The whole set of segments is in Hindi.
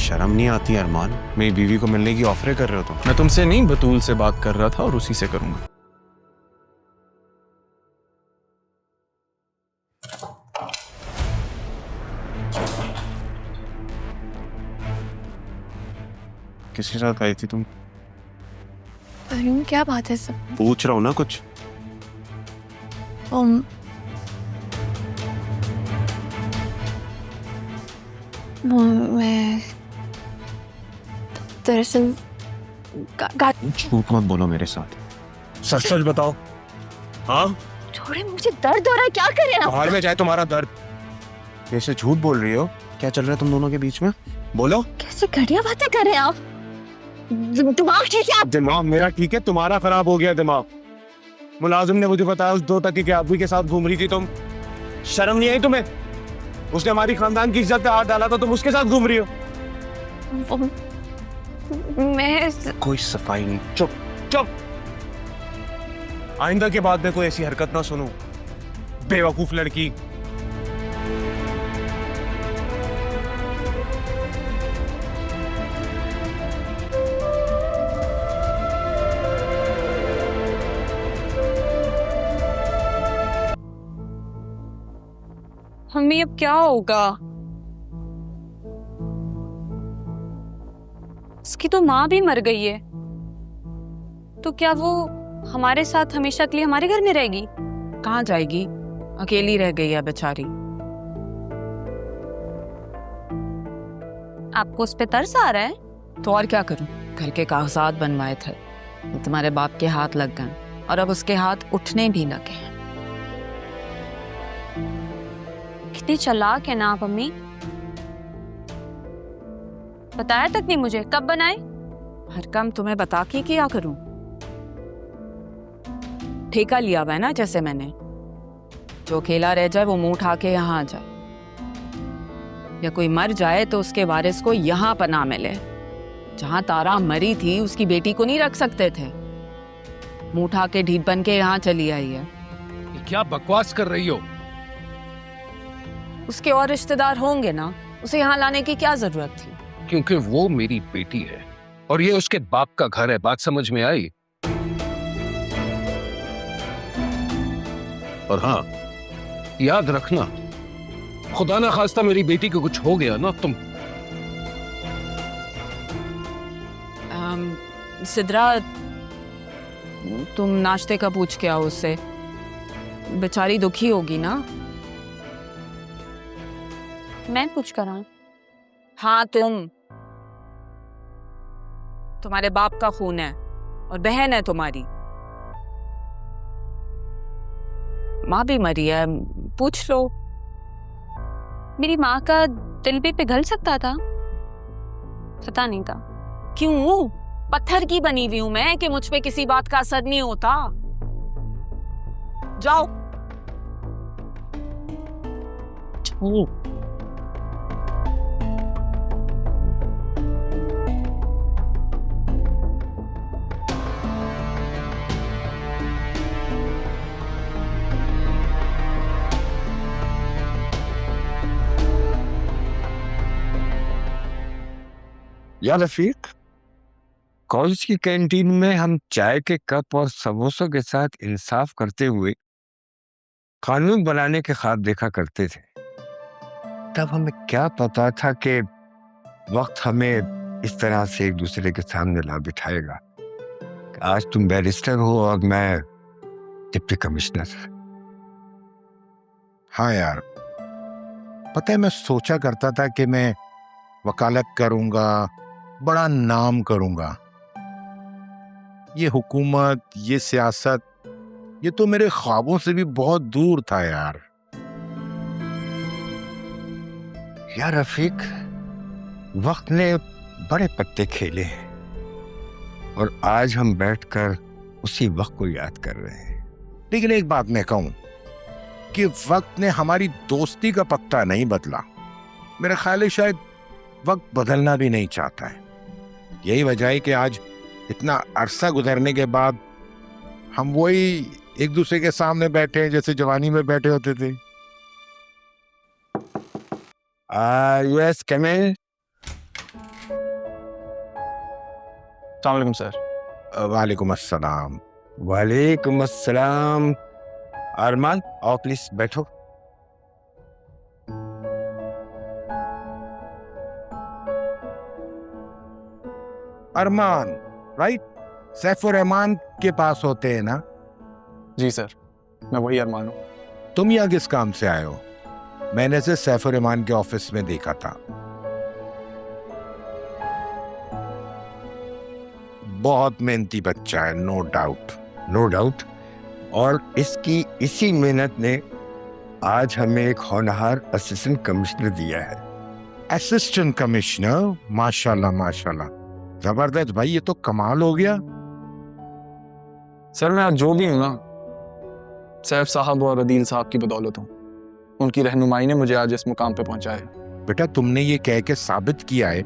शर्म नहीं आती अरमान? मेरी बीवी को मिलने की ऑफर कर रहे हो तुम? मैं तुमसे नहीं, बतूल से बात कर रहा था और उसी से करूंगा। किसके साथ आई थी तुम? अरुण, क्या बात है सब? पूछ रहा हूँ ना कुछ। मैं दरअसल झूठ मत बोलो मेरे साथ, सच सच बताओ। हाँ छोड़े, मुझे दर्द हो रहा है, क्या करें आप? बाहर में जाए तुम्हारा दर्द। कैसे झूठ बोल रही हो? क्या चल रहा है तुम दोनों के बीच में? बोलो। कैसे घटिया बातें कर रहे हैं आप? दिमाग ठीक है? दिमाग मेरा ठीक है, तुम्हारा खराब हो गया दिमाग। मुलाजिम ने मुझे बताया उस 2 टके के आदमी के साथ घूम रही थी तुम। शर्म नहीं आई तुम्हें? उसने हमारी खानदान की इज्जत पे हाथ डाला था, तुम उसके साथ घूम रही हो। मैं कोई सफाई नहीं। चुप चुप। आइंदा के बाद में कोई ऐसी हरकत ना सुनूं। बेवकूफ लड़की। मम्मी, अब क्या होगा? उसकी तो माँ भी मर गई है, तो क्या वो हमारे साथ हमेशा के लिए हमारे घर में रहेगी? कहाँ जाएगी? अकेली रह गई है बेचारी। आपको उस पे तरस आ रहा है? तो और क्या करूं? घर के कागजात बनवाए थे, तुम्हारे बाप के हाथ लग गए और अब उसके हाथ उठने भी लगे हैं। कितनी चालाक है ना आप अम्मी। बताया तक नहीं मुझे, कब बनाए? हर काम तुम्हें बता के क्या करूं? ठेका लिया हुआ है ना, जैसे मैंने। जो अकेला रह जाए वो मुंह उठा के यहाँ आ जाए, या कोई मर जाए तो उसके वारिस को यहाँ पनाह मिले। जहां तारा मरी थी उसकी बेटी को नहीं रख सकते थे, मुंह उठा के ढीठ बन के यहाँ चली आई है। ये क्या बकवास कर रही हो? उसके और रिश्तेदार होंगे ना, उसे यहाँ लाने की क्या जरूरत थी? क्योंकि वो मेरी बेटी है और ये उसके बाप का घर है। बात समझ में आई? और हाँ, याद रखना, खुदा ना खास्ता मेरी बेटी को कुछ हो गया ना, सिद्रा, तुम नाश्ते का पूछ के आओ उससे, बेचारी दुखी होगी ना। मैं पूछ कर आऊं? हाँ, तुम्हारे बाप का खून है और बहन है तुम्हारी। माँ भी मरी है, पूछ लो। मेरी माँ का दिल भी पिघल सकता था, पता नहीं था। क्यों? पत्थर की बनी हुई हूं मैं कि मुझ पे किसी बात का असर नहीं होता। जाओ। यार रफीक, कॉलेज की कैंटीन में हम चाय के कप और समोसों के साथ इंसाफ करते हुए कानून बनाने के ख्वाब देखा करते थे। तब हमें क्या पता था कि वक्त हमें इस तरह से एक दूसरे के सामने ला बिठाएगा। आज तुम बैरिस्टर हो और मैं डिप्टी कमिश्नर। हाँ यार, पता है मैं सोचा करता था कि मैं वकालत करूंगा, बड़ा नाम करूंगा। ये हुकूमत, ये सियासत, ये तो मेरे ख्वाबों से भी बहुत दूर था यार। यार रफीक, वक्त ने बड़े पत्ते खेले हैं और आज हम बैठकर उसी वक्त को याद कर रहे हैं। लेकिन एक बात मैं कहूं कि वक्त ने हमारी दोस्ती का पत्ता नहीं बदला। मेरा ख्याल है शायद वक्त बदलना भी नहीं चाहता है। यही वजह है कि आज इतना अरसा गुजरने के बाद हम वही एक दूसरे के सामने बैठे हैं जैसे जवानी में बैठे होते थे। यस, कम इन। अस्सलाम वालेकुम सर। वालेकुम अस्सलाम। वालेकुम अस्सलाम। अरमान आओ प्लीज बैठो। अरमान, राइट? सैफुर रहमान के पास होते हैं ना? जी सर, मैं वही अरमान हूँ। तुम यहाँ किस काम से आए हो? मैंने से सैफुर रहमान के ऑफिस में देखा था। बहुत मेहनती बच्चा है, नो डाउट। No doubt. और इसकी इसी मेहनत ने आज हमें एक होनहार असिस्टेंट कमिश्नर दिया है। असिस्टेंट कमिश्नर, माशाल्लाह माशाल्लाह, जबरदस्त भाई, ये तो कमाल हो गया। सर मैं आज जो भी हूँ ना, सैफ साहब और अदील साहब की बदौलत हूँ। उनकी रहनुमाई ने मुझे आज इस मुकाम पे पहुंचाया। बेटा, तुमने ये कह के साबित किया है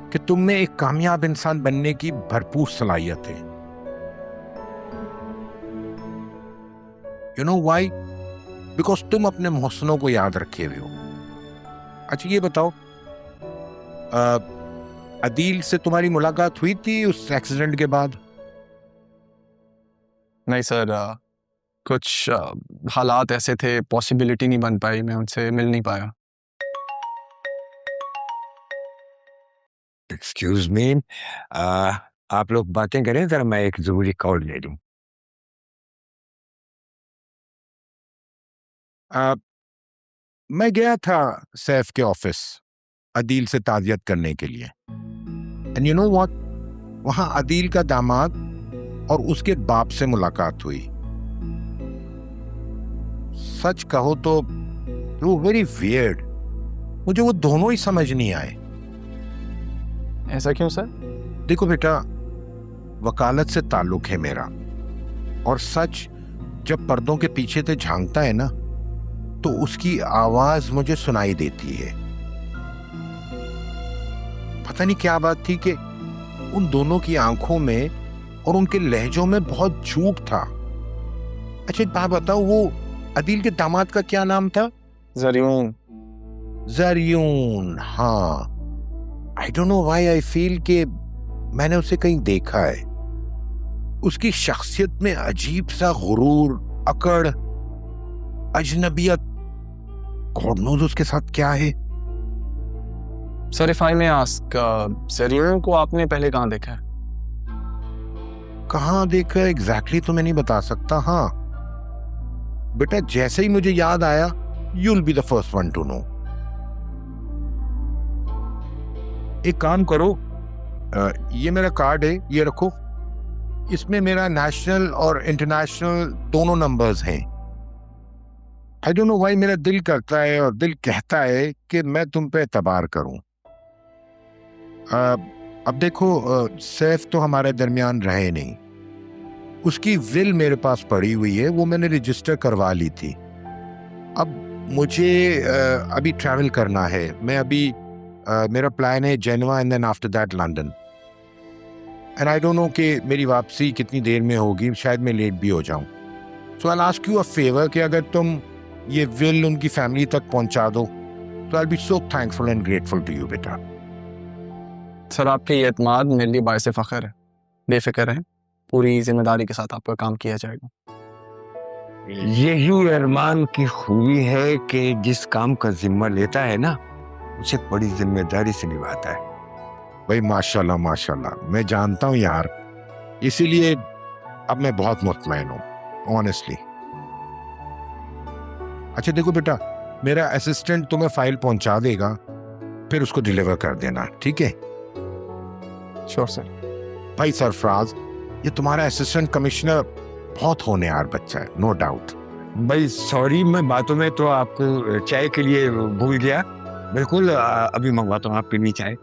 कि तुम में एक कामयाब इंसान बनने की भरपूर सलाहियत है। You know why? बिकॉज तुम अपने मोहसिनों को याद रखे हुए हो। अच्छा ये बताओ, अदील से तुम्हारी मुलाकात हुई थी उस एक्सीडेंट के बाद? नहीं सर, कुछ हालात ऐसे थे, पॉसिबिलिटी नहीं बन पाई, मैं उनसे मिल नहीं पाया। एक्सक्यूज मी, आप लोग बातें करें, जरा मैं एक जरूरी कॉल ले लूं। मैं गया था सैफ के ऑफिस अदील से ताज़ियत करने के लिए। एंड यू नो व्हाट, वहां अदील का दामाद और उसके बाप से मुलाकात हुई। सच कहो तो वो वेरी वियर्ड, मुझे वो दोनों ही समझ नहीं आए। ऐसा क्यों सर? देखो बेटा, वकालत से ताल्लुक है मेरा, और सच जब पर्दों के पीछे से झांकता है ना, तो उसकी आवाज मुझे सुनाई देती है। पता नहीं क्या बात थी कि उन दोनों की आंखों में और उनके लहजों में बहुत झूठ था। अच्छा एक बात बताओ, वो अदील के दामाद का क्या नाम था? जरियून। जरियून, हाँ। आई don't know why I feel कि मैंने उसे कहीं देखा है। उसकी शख्सियत में अजीब सा गुरूर, अकड़, अजनबियत, गॉड नोज उसके साथ क्या है। Sir if I may ask, जरियून को आपने पहले कहाँ देखा है? कहाँ देखा एग्जैक्टली तो मैं नहीं बता सकता। हाँ बेटा, जैसे ही मुझे याद आया, you will be the first one to know. एक काम करो, ये मेरा कार्ड है, ये रखो। इसमें मेरा नेशनल और इंटरनेशनल दोनों नंबर्स हैं। आई डोंट नो व्हाई मेरा दिल करता है और दिल कहता है कि मैं तुम पे एतबार करूं। अब देखो, सैफ तो हमारे दरमियान रहे नहीं, उसकी विल मेरे पास पड़ी हुई है, वो मैंने रजिस्टर करवा ली थी। अब मुझे अभी ट्रैवल करना है। मैं अभी मेरा प्लान है Geneva and then after that London. And I don't know कि मेरी वापसी कितनी देर में होगी, शायद मैं लेट भी हो जाऊं। So I will ask you a favour कि अगर तुम ये विल उनकी फैमिली तक पहुंचा दो, तो I will be so thankful and grateful to you बेटा। सर आपके ये एतमाद मेरे लिए बायसे फ़ख्र है। बेफिक्र रहें, पूरी जिम्मेदारी के साथ आपका काम किया जाएगा। यही अरमान की खूबी है कि जिस काम का जिम्मा लेता है ना, उसे बड़ी जिम्मेदारी से निभाता है। भाई माशाल्लाह माशाल्लाह, मैं जानता हूँ यार, इसीलिए अब मैं बहुत मुतमईन हूँ ऑनेस्टली। अच्छा देखो बेटा, मेरा असिस्टेंट तुम्हें फाइल पहुंचा देगा, फिर उसको डिलीवर कर देना, ठीक है? Sure sir. भाई सरफराज, ये तुम्हारा असिस्टेंट कमिश्नर बहुत होनहार बच्चा है, नो डाउट। भाई सॉरी, मैं बातों में तो आपको चाय के लिए भूल गया। बिल्कुल, अभी मंगवाता हूँ, आप पीनी चाय।